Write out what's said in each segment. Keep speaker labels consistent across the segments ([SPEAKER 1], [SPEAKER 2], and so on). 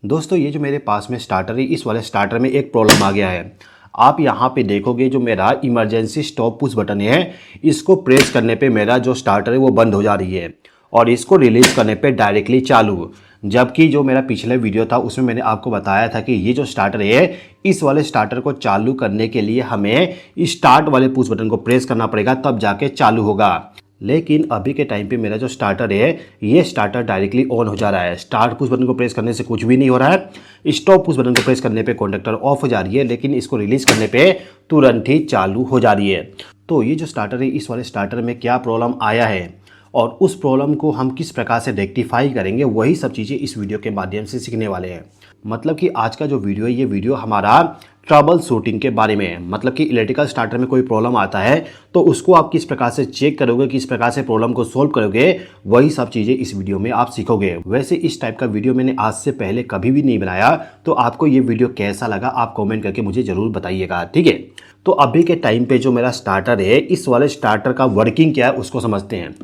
[SPEAKER 1] दोस्तों ये जो मेरे पास में स्टार्टर है, इस वाले स्टार्टर में एक प्रॉब्लम आ गया है। आप यहाँ पे देखोगे जो मेरा इमरजेंसी स्टॉप पुश बटन है, इसको प्रेस करने पे मेरा जो स्टार्टर है वो बंद हो जा रही है और इसको रिलीज़ करने पे डायरेक्टली चालू। जबकि जो मेरा पिछले वीडियो था उसमें मैंने आपको बताया था कि ये जो स्टार्टर है, इस वाले स्टार्टर को चालू करने के लिए हमें स्टार्ट वाले पुश बटन को प्रेस करना पड़ेगा, तब जाके चालू होगा। लेकिन अभी के टाइम पे मेरा जो स्टार्टर है, ये स्टार्टर डायरेक्टली ऑन हो जा रहा है। स्टार्ट पुश बटन को प्रेस करने से कुछ भी नहीं हो रहा है, स्टॉप पुश बटन को प्रेस करने पे कॉन्टैक्टर ऑफ हो जा रही है, लेकिन इसको रिलीज़ करने पे तुरंत ही चालू हो जा रही है। तो ये जो स्टार्टर है, इस वाले स्टार्टर में क्या प्रॉब्लम आया है और उस प्रॉब्लम को हम किस प्रकार से रेक्टिफाई करेंगे, वही सब चीज़ें इस वीडियो के माध्यम से सीखने वाले हैं। मतलब कि आज का जो वीडियो है, ये वीडियो हमारा ट्रबल शूटिंग के बारे में है। मतलब कि इलेक्ट्रिकल स्टार्टर में कोई प्रॉब्लम आता है तो उसको आप किस प्रकार से चेक करोगे, किस प्रकार से प्रॉब्लम को सोल्व करोगे, वही सब चीज़ें इस वीडियो में आप सीखोगे। वैसे इस टाइप का वीडियो मैंने आज से पहले कभी भी नहीं बनाया, तो आपको ये वीडियो कैसा लगा आप कमेंट करके मुझे ज़रूर बताइएगा, ठीक है। तो अभी के टाइम पे जो मेरा स्टार्टर है, इस वाले स्टार्टर का वर्किंग क्या है उसको समझते हैं।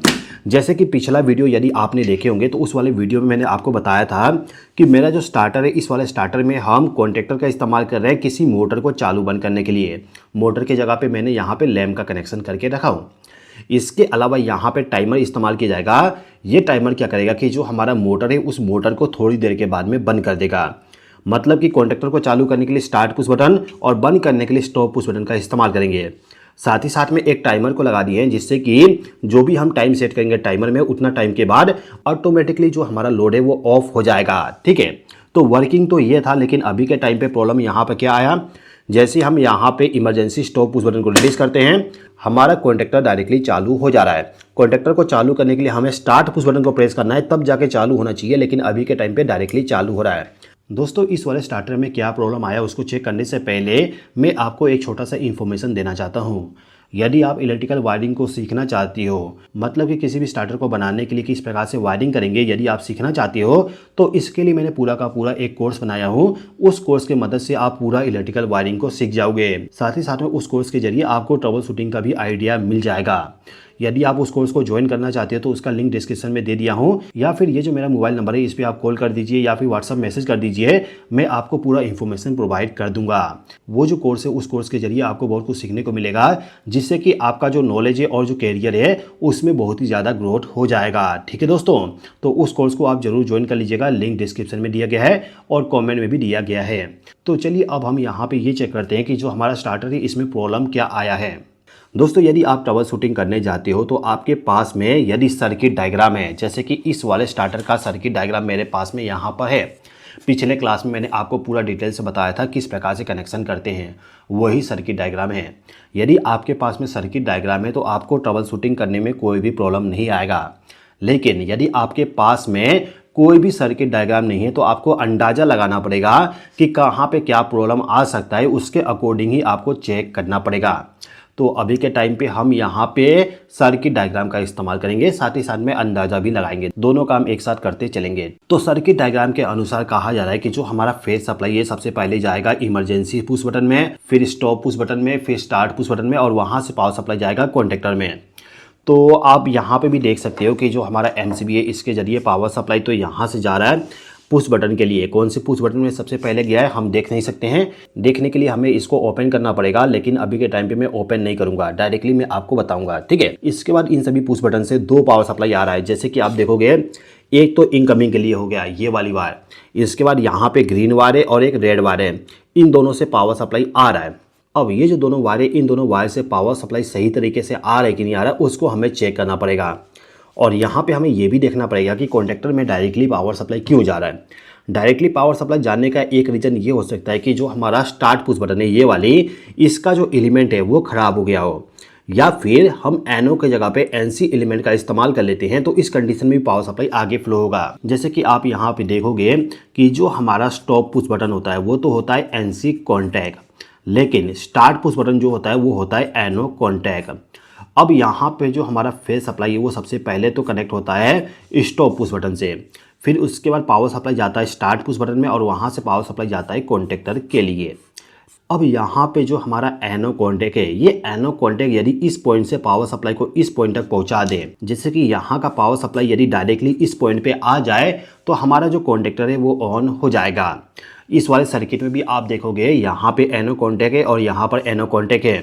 [SPEAKER 1] जैसे कि पिछला वीडियो यदि आपने देखे होंगे तो उस वाले वीडियो में मैंने आपको बताया था कि मेरा जो स्टार्टर है, इस वाले स्टार्टर में हम कॉन्टैक्टर का इस्तेमाल कर रहे हैं किसी मोटर को चालू बंद करने के लिए। मोटर के जगह पे मैंने यहाँ पे लैंप का कनेक्शन करके रखा हूँ। इसके अलावा यहाँ पे टाइमर इस्तेमाल किया जाएगा। ये टाइमर क्या करेगा कि जो हमारा मोटर है, उस मोटर को थोड़ी देर के बाद में बंद कर देगा। मतलब कि कॉन्टैक्टर को चालू करने के लिए स्टार्ट पुश बटन और बंद करने के लिए स्टॉप पुश बटन का इस्तेमाल करेंगे। साथ ही साथ में एक टाइमर को लगा दिए हैं, जिससे कि जो भी हम टाइम सेट करेंगे टाइमर में, उतना टाइम के बाद ऑटोमेटिकली जो हमारा लोड है वो ऑफ हो जाएगा, ठीक है। तो वर्किंग तो ये था, लेकिन अभी के टाइम पे प्रॉब्लम यहाँ पर क्या आया, जैसे हम यहाँ पे इमरजेंसी स्टॉप पुश बटन को रिलीज करते हैं, हमारा कॉन्टैक्टर डायरेक्टली चालू हो जा रहा है। कॉन्टैक्टर को चालू करने के लिए हमें स्टार्ट पुश बटन को प्रेस करना है, तब जाके चालू होना चाहिए, लेकिन अभी के टाइम पे डायरेक्टली चालू हो रहा है। दोस्तों इस वाले स्टार्टर में क्या प्रॉब्लम आया उसको चेक करने से पहले मैं आपको एक छोटा सा इन्फॉर्मेशन देना चाहता हूँ। यदि आप इलेक्ट्रिकल वायरिंग को सीखना चाहती हो, मतलब कि किसी भी स्टार्टर को बनाने के लिए किस प्रकार से वायरिंग करेंगे, यदि आप सीखना चाहती हो, तो इसके लिए मैंने पूरा का पूरा एक कोर्स बनाया हूँ। उस कोर्स की मदद से आप पूरा इलेक्ट्रिकल वायरिंग को सीख जाओगे। साथ ही साथ में उस कोर्स के जरिए आपको ट्रबल शूटिंग का भी आइडिया मिल जाएगा। यदि आप उस कोर्स को ज्वाइन करना चाहते हो तो उसका लिंक डिस्क्रिप्शन में दे दिया हूँ, या फिर ये जो मेरा मोबाइल नंबर है इस पर आप कॉल कर दीजिए या फिर व्हाट्सअप मैसेज कर दीजिए। मैं आपको पूरा इन्फॉर्मेशन प्रोवाइड कर दूंगा। वो जो कोर्स है, उस कोर्स के जरिए आपको बहुत कुछ सीखने को मिलेगा, जिससे कि आपका जो नॉलेज है और जो कैरियर है उसमें बहुत ही ज़्यादा ग्रोथ हो जाएगा, ठीक है दोस्तों। तो उस कोर्स को आप जरूर ज्वाइन कर लीजिएगा। लिंक डिस्क्रिप्शन में दिया गया है और कॉमेंट में भी दिया गया है। तो चलिए अब हम यहाँ पे ये चेक करते हैं कि जो हमारा स्टार्टर है इसमें प्रॉब्लम क्या आया है। दोस्तों यदि आप ट्रबल शूटिंग करने जाते हो तो आपके पास में यदि सर्किट डायग्राम है, जैसे कि इस वाले स्टार्टर का सर्किट डायग्राम मेरे पास में यहाँ पर है। पिछले क्लास में मैंने आपको पूरा डिटेल से बताया था किस प्रकार से कनेक्शन करते हैं, वही सर्किट डायग्राम है। यदि आपके पास में सर्किट डायग्राम है तो आपको ट्रबल शूटिंग करने में कोई भी प्रॉब्लम नहीं आएगा। लेकिन यदि आपके पास में कोई भी सर्किट डायग्राम नहीं है तो आपको अंदाज़ा लगाना पड़ेगा कि कहाँ पे क्या प्रॉब्लम आ सकता है, उसके अकॉर्डिंग ही आपको चेक करना पड़ेगा। तो अभी के टाइम पे हम यहाँ पे सर्किट डायग्राम का इस्तेमाल करेंगे, साथ ही साथ में अंदाजा भी लगाएंगे। दोनों काम एक साथ करते चलेंगे। तो सर्किट डायग्राम के अनुसार कहा जा रहा है कि जो हमारा फेज सप्लाई है सबसे पहले जाएगा इमरजेंसी पुश बटन में, फिर स्टॉप पुश बटन में, फिर स्टार्ट पुश बटन में, और वहाँ से पावर सप्लाई जाएगा कॉन्टैक्टर में। तो आप यहाँ पे भी देख सकते हो कि जो हमारा MCB है इसके जरिए पावर सप्लाई तो यहाँ से जा रहा है पुश बटन के लिए। कौन से पुश बटन में सबसे पहले गया है हम देख नहीं सकते हैं। देखने के लिए हमें इसको ओपन करना पड़ेगा, लेकिन अभी के टाइम पे मैं ओपन नहीं करूंगा, डायरेक्टली मैं आपको बताऊंगा, ठीक है। इसके बाद इन सभी पुश बटन से दो पावर सप्लाई आ रहा है। जैसे कि आप देखोगे, एक तो इनकमिंग के लिए हो गया ये वाली वायर, इसके बाद यहाँ पे ग्रीन वायर है और एक रेड वायर है, इन दोनों से पावर सप्लाई आ रहा है। अब ये जो दोनों वायर है, इन दोनों वायर से पावर सप्लाई सही तरीके से आ रहा है कि नहीं आ रहा है, उसको हमें चेक करना पड़ेगा। और यहाँ पे हमें ये भी देखना पड़ेगा कि कॉन्टैक्टर में डायरेक्टली पावर सप्लाई क्यों जा रहा है। डायरेक्टली पावर सप्लाई जानने का एक रीज़न ये हो सकता है कि जो हमारा स्टार्ट पुश बटन है ये वाली, इसका जो एलिमेंट है वो ख़राब हो गया हो, या फिर हम NO के जगह पे NC एलिमेंट का इस्तेमाल कर लेते हैं, तो इस कंडीशन में भी पावर सप्लाई आगे फ्लो होगा। जैसे कि आप यहाँ पे देखोगे कि जो हमारा स्टॉप पुश बटन होता है वो तो होता है NC कॉन्टैक्ट, लेकिन स्टार्ट पुश बटन जो होता है वो होता है NO कॉन्टैक्ट। अब यहाँ पे जो हमारा फेज सप्लाई है वो सबसे पहले तो कनेक्ट होता है स्टॉप पुश बटन से, फिर उसके बाद पावर सप्लाई जाता है स्टार्ट पुश बटन में, और वहाँ से पावर सप्लाई जाता है कॉन्टैक्टर के लिए। अब यहाँ पे जो हमारा एनो कॉन्टैक्ट है, ये एनो कॉन्टैक्ट यदि इस पॉइंट से पावर सप्लाई को इस पॉइंट तक पहुँचा दे, जैसे कि यहाँ का पावर सप्लाई यदि डायरेक्टली इस पॉइंट पे आ जाए तो हमारा जो कॉन्टैक्टर है वो ऑन हो जाएगा। इस वाले सर्किट में भी आप देखोगे यहाँ पे एनो कॉन्टैक्ट है और यहाँ पर एनो कॉन्टैक्ट है,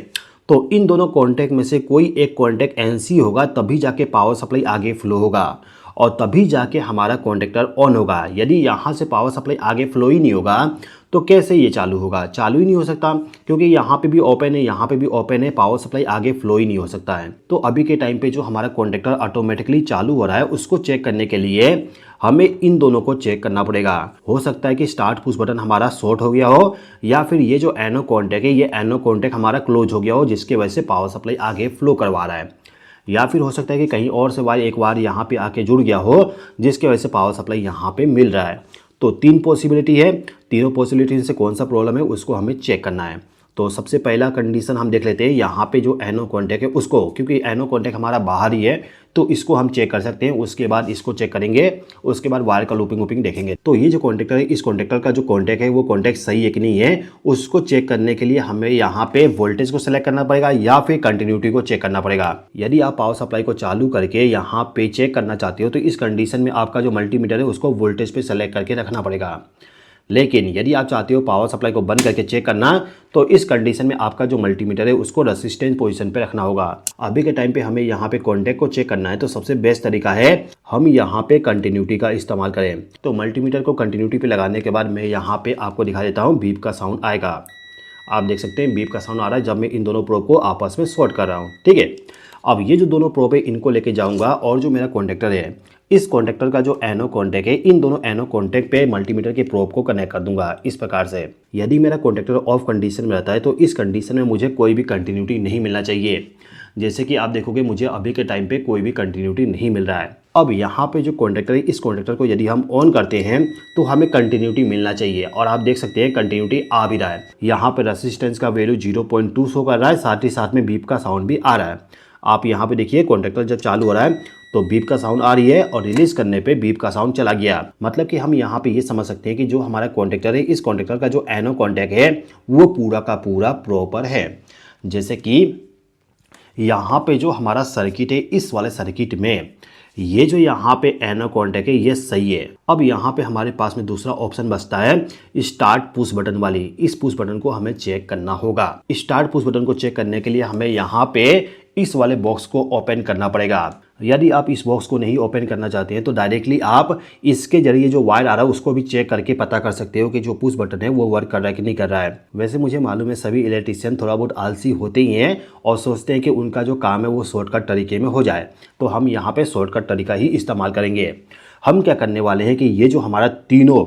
[SPEAKER 1] तो इन दोनों कॉन्टैक्ट में से कोई एक कॉन्टैक्ट एनसी होगा, तभी जाके पावर सप्लाई आगे फ्लो होगा और तभी जाके हमारा कॉन्टैक्टर ऑन होगा। यदि यहाँ से पावर सप्लाई आगे फ्लो ही नहीं होगा तो कैसे ये चालू होगा? चालू ही नहीं हो सकता, क्योंकि यहाँ पे भी ओपन है, यहाँ पे भी ओपन है, पावर सप्लाई आगे फ्लो ही नहीं हो सकता है। तो अभी के टाइम पे जो हमारा कॉन्टैक्टर ऑटोमेटिकली चालू हो रहा है, उसको चेक करने के लिए हमें इन दोनों को चेक करना पड़ेगा। हो सकता है कि स्टार्ट पुश बटन हमारा शॉर्ट हो गया हो, या फिर ये जो एनो कॉन्टैक्ट है, ये एनो कॉन्टैक्ट हमारा क्लोज हो गया हो, जिसकी वजह से पावर सप्लाई आगे फ्लो करवा रहा है। या फिर हो सकता है कि कहीं और से वायर एक बार यहाँ पे आके जुड़ गया हो, जिसकी वजह से पावर सप्लाई यहाँ पे मिल रहा है। तो 3 पॉसिबिलिटी है, तीनों पॉसिबिलिटी से कौन सा प्रॉब्लम है उसको हमें चेक करना है। तो सबसे पहला कंडीशन हम देख लेते हैं, यहाँ पे जो एनो कॉन्टैक्ट है उसको, क्योंकि एनो कॉन्टैक्ट हमारा बाहर ही है तो इसको हम चेक कर सकते हैं। उसके बाद इसको चेक करेंगे, उसके बाद वायर का लूपिंग देखेंगे। तो ये जो कॉन्टैक्टर है, इस कॉन्टैक्टर का जो कॉन्टैक्ट है वो कॉन्टैक्ट सही है कि नहीं है, उसको चेक करने के लिए हमें यहाँ पे वोल्टेज को सेलेक्ट करना पड़ेगा या फिर कंटिन्यूटी को चेक करना पड़ेगा। यदि आप पावर सप्लाई को चालू करके यहाँ पे चेक करना चाहते हो तो इस कंडीशन में आपका जो मल्टीमीटर है उसको वोल्टेज पे सेलेक्ट करके रखना पड़ेगा। लेकिन यदि आप चाहते हो पावर सप्लाई को बंद करके चेक करना, तो इस कंडीशन में आपका जो मल्टीमीटर है उसको रेजिस्टेंस पोजीशन पे रखना होगा। अभी के टाइम पे हमें यहाँ पे कॉन्टैक्ट को चेक करना है, तो सबसे बेस्ट तरीका है हम यहाँ पे कंटिन्यूटी का इस्तेमाल करें। तो मल्टीमीटर को कंटिन्यूटी पे लगाने के बाद मैं यहाँ पे आपको दिखा देता हूँ, बीप का साउंड आएगा। आप देख सकते हैं बीप का साउंड आ रहा है जब मैं इन दोनों प्रोब को आपस में शॉर्ट कर रहा हूँ। ठीक है, अब ये जो दोनों प्रोब है इनको लेके जाऊँगा और जो मेरा कॉन्टैक्टर है, इस कॉन्टैक्टर का जो एनो कॉन्टैक्ट है, इन दोनों एनो कॉन्टैक्ट पे मल्टीमीटर के प्रोब को कनेक्ट कर दूंगा इस प्रकार से। यदि मेरा कॉन्टैक्टर ऑफ कंडीशन में रहता है तो इस कंडीशन में मुझे कोई भी कंटिन्यूटी नहीं मिलना चाहिए। जैसे कि आप देखोगे मुझे अभी के टाइम पे कोई भी कंटिन्यूटी नहीं मिल रहा है। अब यहाँ पे जो कॉन्टैक्टर है, इस कॉन्टैक्टर को यदि हम ऑन करते हैं तो हमें कंटिन्यूटी मिलना चाहिए, और आप देख सकते हैं कंटिन्यूटी आ भी रहा है। यहाँ पे रेजिस्टेंस का वैल्यू 0.2 शो कर रहा है, साथ ही साथ में बीप का साउंड भी आ रहा है। आप यहाँ पे देखिए कॉन्टैक्टर जब चालू हो रहा है तो बीप का साउंड आ रही है और रिलीज करने पे बीप का साउंड चला गया। मतलब कि हम यहाँ पे ये समझ सकते हैं कि जो हमारा कॉन्टैक्टर है, इस कॉन्टैक्टर का जो एनो कॉन्टैक्ट है वो पूरा का पूरा प्रॉपर है। जैसे कि यहाँ पे जो हमारा सर्किट है, इस वाले सर्किट में ये जो यहाँ पे एनो कॉन्टैक्ट है ये सही है। अब यहाँ पे हमारे पास में दूसरा ऑप्शन बचता है स्टार्ट पुश बटन वाली। इस पुश बटन को हमें चेक करना होगा। स्टार्ट पुश बटन को चेक करने के लिए हमें यहाँ पे इस वाले बॉक्स को ओपन करना पड़ेगा। यदि आप इस बॉक्स को नहीं ओपन करना चाहते हैं तो डायरेक्टली आप इसके जरिए जो वायर आ रहा है उसको भी चेक करके पता कर सकते हो कि जो पुश बटन है वो वर्क कर रहा है कि नहीं कर रहा है। वैसे मुझे मालूम है सभी इलेक्ट्रीशियन थोड़ा बहुत आलसी होते ही हैं और सोचते हैं कि उनका जो काम है वो शॉर्टकट तरीके में हो जाए, तो हम यहाँ पे शॉर्टकट तरीका ही इस्तेमाल करेंगे। हम क्या करने वाले हैं कि ये जो हमारा तीनों,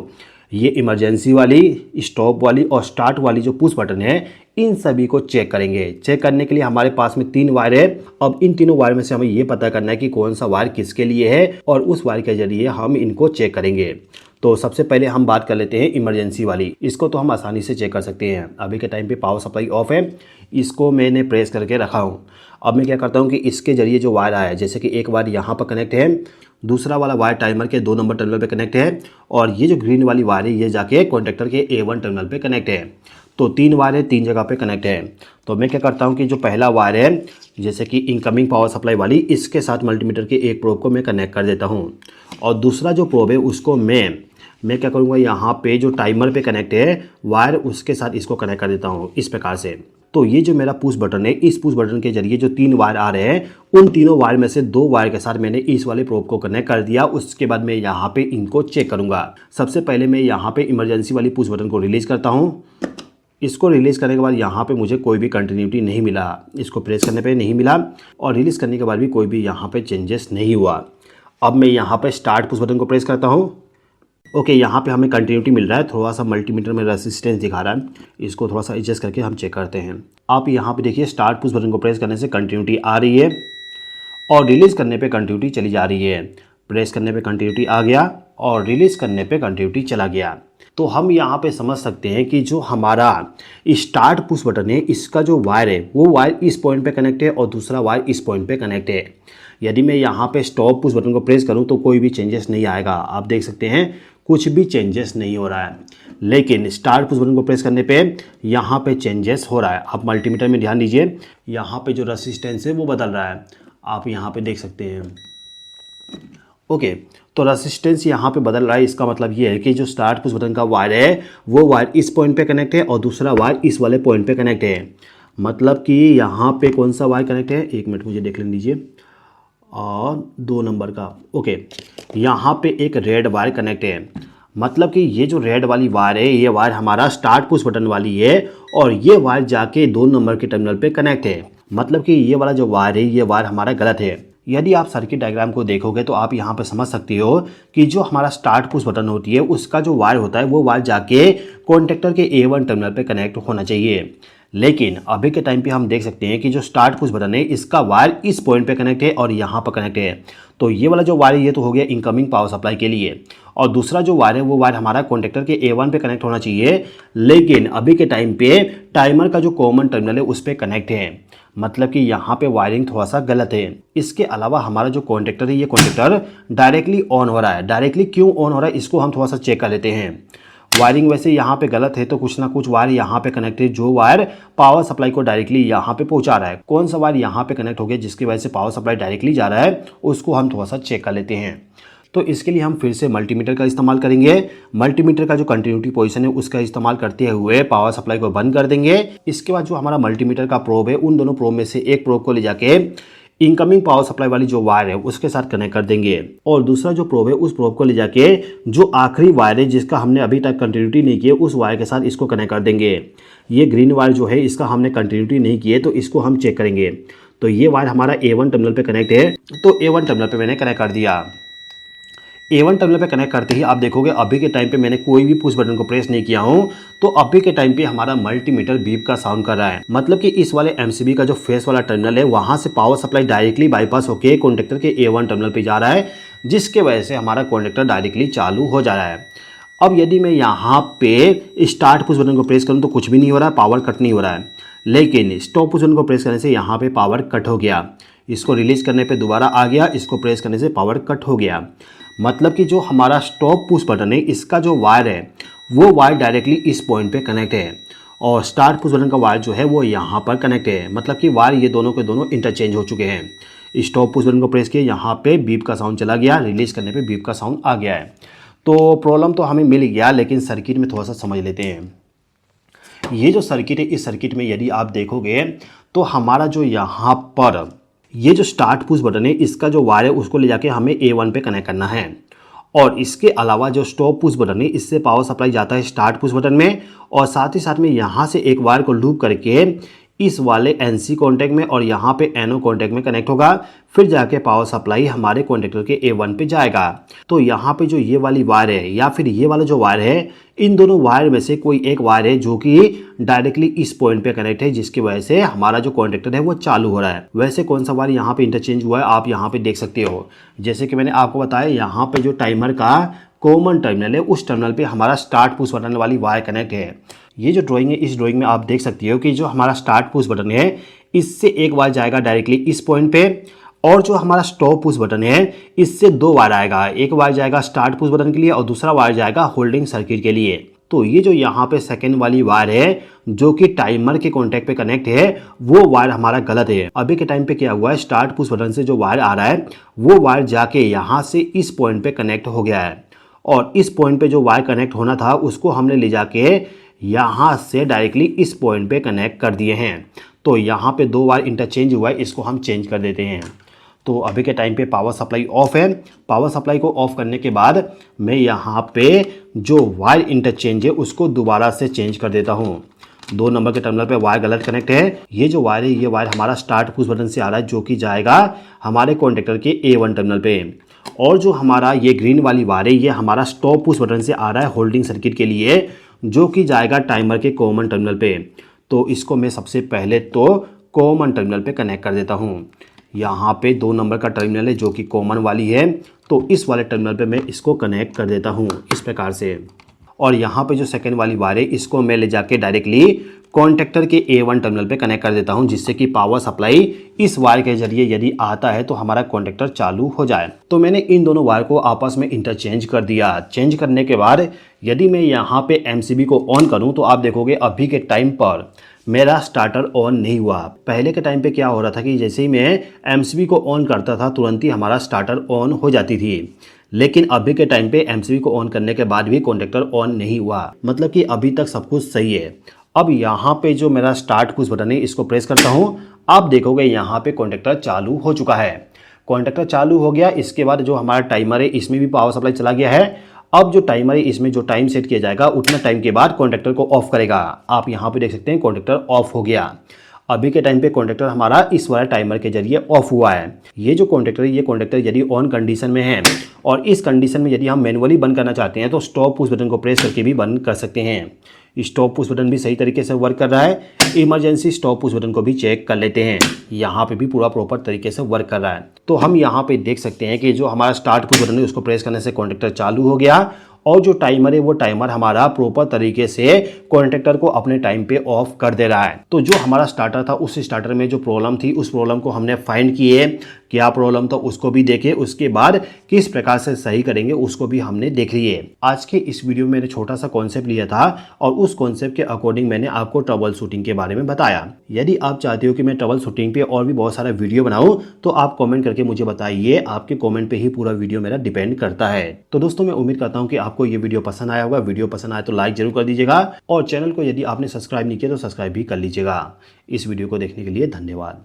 [SPEAKER 1] ये इमरजेंसी वाली, स्टॉप वाली और स्टार्ट वाली जो पुश बटन है, इन सभी को चेक करेंगे। चेक करने के लिए हमारे पास में 3 वायर है। अब इन तीनों वायर में से हमें ये पता करना है कि कौन सा वायर किसके लिए है और उस वायर के जरिए हम इनको चेक करेंगे। तो सबसे पहले हम बात कर लेते हैं इमरजेंसी वाली। इसको तो हम आसानी से चेक कर सकते हैं। अभी के टाइम पे पावर सप्लाई ऑफ है, इसको मैंने प्रेस करके रखा हूँ। अब मैं क्या करता हूँ कि इसके जरिए जो वायर आया है, जैसे कि एक वायर यहाँ पर कनेक्ट है, दूसरा वाला वायर टाइमर के 2 नंबर टर्मिनल पे कनेक्ट है, और ये जो ग्रीन वाली वायर है ये जाके कॉन्टैक्टर के A1 टर्मिनल पे कनेक्ट है। तो 3 वायर है, 3 जगह पे कनेक्ट है। तो मैं क्या करता हूँ कि जो पहला वायर है, जैसे कि इनकमिंग पावर सप्लाई वाली, इसके साथ मल्टीमीटर के एक प्रोब को मैं कनेक्ट कर देता हूँ, और दूसरा जो प्रोब है उसको मैं क्या करूँगा, यहाँ पे जो टाइमर पे कनेक्ट है वायर, उसके साथ इसको कनेक्ट कर देता हूँ इस प्रकार से। तो ये जो मेरा पुश बटन है, इस पुश बटन के जरिए जो 3 वायर आ रहे हैं, उन तीनों वायर में से 2 वायर के साथ मैंने इस वाले प्रोब को कनेक्ट कर दिया। उसके बाद मैं यहाँ पे इनको चेक करूँगा। सबसे पहले मैं यहाँ पे इमरजेंसी वाली पुश बटन को रिलीज़ करता हूँ। इसको रिलीज़ करने के बाद यहाँ पे मुझे कोई भी कंटिन्यूटी नहीं मिला, इसको प्रेस करने पे नहीं मिला, और रिलीज़ करने के बाद भी कोई भी यहाँ पे चेंजेस नहीं हुआ। अब मैं यहाँ पे स्टार्ट पुश बटन को प्रेस करता हूँ। ओके, यहाँ पे हमें कंटिन्यूटी मिल रहा है। थोड़ा सा मल्टीमीटर में रेजिस्टेंस दिखा रहा है, इसको थोड़ा सा एडजस्ट करके हम चेक करते हैं। आप यहाँ पे देखिए स्टार्ट पुश बटन को प्रेस करने से कंटिन्यूटी आ रही है और रिलीज़ करने पे कंटिन्यूटी चली जा रही है। प्रेस करने पे कंटिन्यूटी आ गया और रिलीज़ करने पे कंटिन्यूटी चला गया। तो हम यहाँ पे समझ सकते हैं कि जो हमारा स्टार्ट पुश बटन है, इसका जो वायर है वो वायर इस पॉइंट पे कनेक्ट है और दूसरा वायर इस पॉइंट पे कनेक्ट है। यदि मैं यहाँ पे स्टॉप पुश बटन को प्रेस करूँ तो कोई भी चेंजेस नहीं आएगा। आप देख सकते हैं कुछ भी चेंजेस नहीं हो रहा है। लेकिन स्टार्ट पुश बटन को प्रेस करने पे यहाँ पे चेंजेस हो रहा है। आप मल्टीमीटर में ध्यान दीजिए, यहाँ पे जो रेसिस्टेंस है वो बदल रहा है, आप यहाँ पे देख सकते हैं। ओके, तो रेसिस्टेंस यहाँ पे बदल रहा है। इसका मतलब ये है कि जो स्टार्ट पुश बटन का वायर है वो वायर इस पॉइंट पे कनेक्ट है और दूसरा वायर इस वाले पॉइंट पे कनेक्ट है। मतलब कि यहाँ पे कौन सा वायर कनेक्ट है, एक मिनट मुझे देख लेने दीजिए, और 2 नंबर का। ओके, यहाँ पे एक रेड वायर कनेक्ट है। मतलब कि ये जो रेड वाली वायर है ये वायर हमारा स्टार्ट पुश बटन वाली है और ये वायर जाके 2 नंबर के टर्मिनल पे कनेक्ट है। मतलब कि ये वाला जो वायर है ये वायर हमारा गलत है। यदि आप सर्किट डायग्राम को देखोगे तो आप यहाँ पे समझ सकते हो कि जो हमारा स्टार्ट पुश बटन होती है उसका जो वायर होता है वो वायर जाके कॉन्टेक्टर के A1 टर्मिनल पे कनेक्ट होना चाहिए। लेकिन अभी के टाइम पे हम देख सकते हैं कि जो स्टार्ट पुश बटन है इसका वायर इस पॉइंट पे कनेक्ट है और यहाँ पर कनेक्ट है। तो ये वाला जो वायर है ये तो हो गया इनकमिंग पावर सप्लाई के लिए, और दूसरा जो वायर है वो वायर हमारा कॉन्टेक्टर के A1 पे कनेक्ट होना चाहिए। लेकिन अभी के टाइम पे टाइमर का जो कॉमन टर्मिनल है उस पर कनेक्ट है। मतलब कि यहाँ पे वायरिंग थोड़ा सा गलत है। इसके अलावा हमारा जो कॉन्टेक्टर है ये कॉन्टेक्टर डायरेक्टली ऑन हो रहा है। डायरेक्टली क्यों ऑन हो रहा है इसको हम थोड़ा सा चेक कर लेते हैं। वायरिंग वैसे यहाँ पे गलत है तो कुछ ना कुछ वायर यहाँ पे कनेक्ट है जो वायर पावर सप्लाई को डायरेक्टली यहाँ पे पहुँचा रहा है। कौन सा वायर यहाँ पे कनेक्ट हो गया जिसकी वजह से पावर सप्लाई डायरेक्टली जा रहा है उसको हम थोड़ा सा चेक कर लेते हैं। तो इसके लिए हम फिर से मल्टीमीटर का इस्तेमाल करेंगे। मल्टीमीटर का जो कंटिन्यूटी पोजीशन है उसका इस्तेमाल करते हुए पावर सप्लाई को बंद कर देंगे। इसके बाद जो हमारा मल्टीमीटर का प्रोब है उन दोनों प्रोब में से एक प्रोब को ले जाके इनकमिंग पावर सप्लाई वाली जो वायर है उसके साथ कनेक्ट कर देंगे और दूसरा जो प्रोब है उस प्रोब को ले जाके जो आखिरी वायर है जिसका हमने अभी तक कंटिन्यूटी नहीं की है उस वायर के साथ इसको कनेक्ट कर देंगे। ये ग्रीन वायर जो है इसका हमने कंटिन्यूटी नहीं की है तो इसको हम चेक करेंगे। तो ये वायर हमारा A1 टर्मिनल पे कनेक्ट है, तो A1 टर्मिनल पे मैंने कनेक्ट कर दिया। A1 टर्मिनल पे कनेक्ट करते ही आप देखोगे अभी के टाइम पे मैंने कोई भी पुश बटन को प्रेस नहीं किया हूँ तो अभी के टाइम पे हमारा मल्टीमीटर बीप का साउंड कर रहा है। मतलब कि इस वाले MCB का जो फेस वाला टर्मिनल है वहां से पावर सप्लाई डायरेक्टली बाईपास होकर कॉन्टेक्टर के A1 टर्मिनल पे जा रहा है जिसके वजह से हमारा कॉन्टेक्टर डायरेक्टली चालू हो जा रहा है। अब यदि मैं यहाँ पे स्टार्ट पुश बटन को प्रेस करूँ तो कुछ भी नहीं हो रहा है, पावर कट नहीं हो रहा है। लेकिन स्टॉप पुश बटन को प्रेस करने से यहाँ पे पावर कट हो गया। इसको रिलीज करने पे दोबारा आ गया, इसको प्रेस करने से पावर कट हो गया। मतलब कि जो हमारा स्टॉप पुश बटन है इसका जो वायर है वो वायर डायरेक्टली इस पॉइंट पे कनेक्ट है और स्टार्ट पुश बटन का वायर जो है वो यहाँ पर कनेक्ट है। मतलब कि वायर ये दोनों के दोनों इंटरचेंज हो चुके हैं। स्टॉप पुश बटन को प्रेस किया, यहाँ पे बीप का साउंड चला गया, रिलीज करने पे बीप का साउंड आ गया है। तो प्रॉब्लम तो हमें मिल गया, लेकिन सर्किट में थोड़ा सा समझ लेते हैं। ये जो सर्किट है इस सर्किट में यदि आप देखोगे तो हमारा जो यहाँ पर ये जो स्टार्ट पुश बटन है इसका जो वायर है उसको ले जाके हमें A1 पे कनेक्ट करना है और इसके अलावा जो स्टॉप पुश बटन है इससे पावर सप्लाई जाता है स्टार्ट पुश बटन में और साथ ही साथ में यहाँ से एक वायर को लूप करके इस वाले NC कॉन्टैक्ट में और यहाँ पे NO कॉन्टैक्ट में कनेक्ट होगा, फिर जाके पावर सप्लाई हमारे कॉन्टेक्टर के A1 पे जाएगा। तो यहाँ पे जो ये वाली वायर है या फिर ये वाला जो वायर है इन दोनों वायर में से कोई एक वायर है जो कि डायरेक्टली इस पॉइंट पे कनेक्ट है जिसकी वजह से हमारा जो कॉन्टेक्टर है वो चालू हो रहा है। वैसे कौन सा वायर यहाँ पे इंटरचेंज हुआ है आप यहाँ पे देख सकते हो। जैसे कि मैंने आपको बताया यहाँ पे जो टाइमर का कॉमन टर्मिनल है उस टर्मिनल पे हमारा स्टार्ट पुश बटन वाली वायर कनेक्ट है। ये जो ड्राइंग है इस ड्राइंग में आप देख सकते हो कि जो हमारा स्टार्ट पुश बटन है इससे एक वायर जाएगा डायरेक्टली इस पॉइंट पे और जो हमारा स्टॉप पुश बटन है इससे 2 वायर आएगा। एक वायर जाएगा स्टार्ट पुश बटन के लिए और दूसरा वायर जाएगा होल्डिंग सर्किट के लिए। तो ये जो यहाँ पे सेकेंड वाली वायर है जो कि टाइमर के कॉन्टैक्ट पे कनेक्ट है वो वायर हमारा गलत है। अभी के टाइम पे क्या हुआ है, स्टार्ट पुश बटन से जो वायर आ रहा है वो वायर जाके यहाँ से इस पॉइंट पे कनेक्ट हो गया है और इस पॉइंट पे जो वायर कनेक्ट होना था उसको हमने ले जाके यहाँ से डायरेक्टली इस पॉइंट पे कनेक्ट कर दिए हैं। तो यहाँ पे 2 वायर इंटरचेंज हुआ है, इसको हम चेंज कर देते हैं। तो अभी के टाइम पे पावर सप्लाई ऑफ है। पावर सप्लाई को ऑफ करने के बाद मैं यहाँ पे जो वायर इंटरचेंज है उसको दोबारा से चेंज कर देता हूँ। 2 नंबर के टर्मिनल पे वायर गलत कनेक्ट है। ये जो वायर है ये वायर हमारा स्टार्ट पुश बटन से आ रहा है जो कि जाएगा हमारे कॉन्टेक्टर के A1 टर्मिनल पे और जो हमारा ये ग्रीन वाली वायर है ये हमारा स्टॉप पुश बटन से आ रहा है होल्डिंग सर्किट के लिए जो कि जाएगा टाइमर के कॉमन टर्मिनल पे। तो इसको मैं सबसे पहले तो कॉमन टर्मिनल पे कनेक्ट कर देता हूँ। यहाँ पे 2 नंबर का टर्मिनल है जो कि कॉमन वाली है तो इस वाले टर्मिनल पे मैं इसको कनेक्ट कर देता हूँ इस प्रकार से। और यहाँ पे जो सेकंड वाली वायर है इसको मैं ले जाके डायरेक्टली कॉन्टेक्टर के A1 टर्मिनल पे कनेक्ट कर देता हूँ, जिससे कि पावर सप्लाई इस वायर के जरिए यदि आता है तो हमारा कॉन्टेक्टर चालू हो जाए। तो मैंने इन दोनों वायर को आपस में इंटरचेंज कर दिया। चेंज करने के बाद यदि मैं यहाँ पे MCB को ऑन करूँ तो आप देखोगे अभी के टाइम पर मेरा स्टार्टर ऑन नहीं हुआ। पहले के टाइम पे क्या हो रहा था कि जैसे ही मैं MCB को ऑन करता था तुरंत ही हमारा स्टार्टर ऑन हो जाती थी, लेकिन अभी के टाइम पे MCB को ऑन करने के बाद भी कॉन्टेक्टर ऑन नहीं हुआ, मतलब कि अभी तक सब कुछ सही है। अब यहाँ पे जो मेरा स्टार्ट पुश बटन है इसको प्रेस करता हूँ, आप देखोगे यहाँ पे कॉन्टेक्टर चालू हो चुका है। कॉन्टेक्टर चालू हो गया। इसके बाद जो हमारा टाइमर है इसमें भी पावर सप्लाई चला गया है। अब जो टाइमर है इसमें जो टाइम सेट किया जाएगा उतना टाइम के बाद कॉन्टेक्टर को ऑफ करेगा। आप यहाँ पे देख सकते हैं कॉन्टेक्टर ऑफ हो गया। अभी के टाइम पे कॉन्टेक्टर हमारा इस वाले टाइमर के जरिए ऑफ हुआ है। ये जो कॉन्टेक्टर है ये कॉन्टेक्टर यदि ऑन कंडीशन में है और इस कंडीशन में यदि हम मैनुअली बंद करना चाहते हैं तो स्टॉप पुश बटन को प्रेस करके भी बंद कर सकते हैं। स्टॉप पुश बटन भी सही तरीके से वर्क कर रहा है। इमरजेंसी स्टॉप पुश बटन को भी चेक कर लेते हैं, यहाँ पे भी पूरा प्रॉपर तरीके से वर्क कर रहा है। तो हम यहाँ पे देख सकते हैं कि जो हमारा स्टार्ट पुश बटन है उसको प्रेस करने से कॉन्टेक्टर चालू हो गया और जो टाइमर है वो टाइमर हमारा प्रॉपर तरीके से कॉन्टेक्टर को अपने टाइम पे ऑफ कर दे रहा है। तो जो हमारा स्टार्टर था उस स्टार्टर में जो प्रॉब्लम थी उस प्रॉब्लम को हमने फाइंड किए, क्या प्रॉब्लम था उसको भी देखे, उसके बाद किस प्रकार से सही करेंगे उसको भी हमने देख लिए। आज के इस वीडियो में मैंने छोटा सा कॉन्सेप्ट लिया था और उस कॉन्सेप्ट के अकॉर्डिंग मैंने आपको ट्रबल शूटिंग के बारे में बताया। यदि आप चाहते हो कि मैं ट्रबल शूटिंग पे और भी बहुत सारा वीडियो बनाऊं तो आप कमेंट करके मुझे बताइए। आपके कमेंट पे ही पूरा वीडियो मेरा डिपेंड करता है। तो दोस्तों मैं उम्मीद करता हूं कि आपको ये वीडियो पसंद आया होगा। वीडियो पसंद आए तो लाइक जरूर कर दीजिएगा और चैनल को यदि आपने सब्सक्राइब नहीं किया तो सब्सक्राइब भी कर लीजिएगा। इस वीडियो को देखने के लिए धन्यवाद।